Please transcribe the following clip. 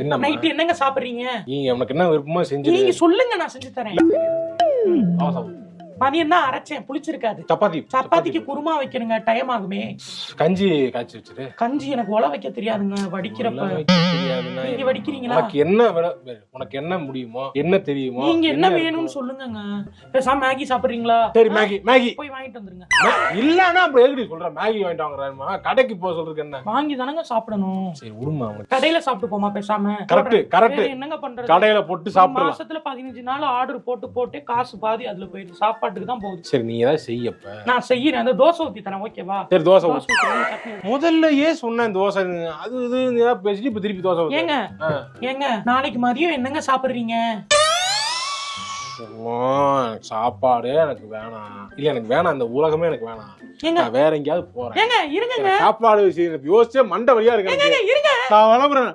என்ன நைட் என்னங்க சாப்பிடுறீங்க? நீங்க உனக்கு என்ன விருப்பமோ செஞ்சு நீங்க சொல்லுங்க, நான் செஞ்சு தரேன். மதியம் தான் அரைச்சேன், புளிச்சிருக்காது. சப்பாத்திக்கு குருமா வைக்கணுங்க, டைம் ஆகுமே. கஞ்சி காய்ச்சி வச்சிரு. கஞ்சி எனக்கு உல வைக்க தெரியாதுங்க, வடிக்கிறப்ப. நீங்க வடிக்கிறீங்களா? உனக்கு என்ன முடியுமோ, என்ன தெரியுமோ, நீங்க என்ன வேணும்னு சொல்லுங்கங்க. பேசாம மேகி சாப்பிடுறீங்களா? சரி, மேகி போய் வாங்கிட்டு வந்துருங்க. இல்லன்னா அப்புறம் எதுக்கு சொல்ற மேகி வாங்கிட்டு வாங்குறேன்மா? கடைக்கு போக சொல்றதுக்கு என்ன? வாங்கி தானங்க சாப்பிடணும். சரி விடுமா. கடையில சாப்பிட்டு போமா பேசாம. கரெக்ட். என்னங்க பண்றது? கடையில போட்டு சாப்பிடலாம். மாசத்துல 15 நாள் ஆர்டர் போட்டு காசு பாதி அதுல போயிடுது, சாப்பாட்டுக்கு தான் போகுது. சரி, நீ ஏதாவது செய்யப்ப. நான் செய்யறேன். அந்த தோசை ஊத்தி தரேன், ஓகேவா? சரி, தோசை ஊத்தி. முதல்லயே சொன்னேன் தோசை அது இது ஏதாவது பேசிட்டு இப்ப திருப்பி தோசை ஊத்து. ஏங்க நாளைக்கு மதியம் என்னங்க சாப்பிடுறீங்க? சாப்பாடு எனக்கு வேணாம். இல்ல எனக்கு வேணாம், இந்த உலகமே எனக்கு வேணாம். நான் வேற எங்கேயாவது போறேன். இருங்க சாப்பாடு விஷயம் யோசிச்சே மண்டை வழியா இருக்கு. இருங்க. நான் வளர்றேன்.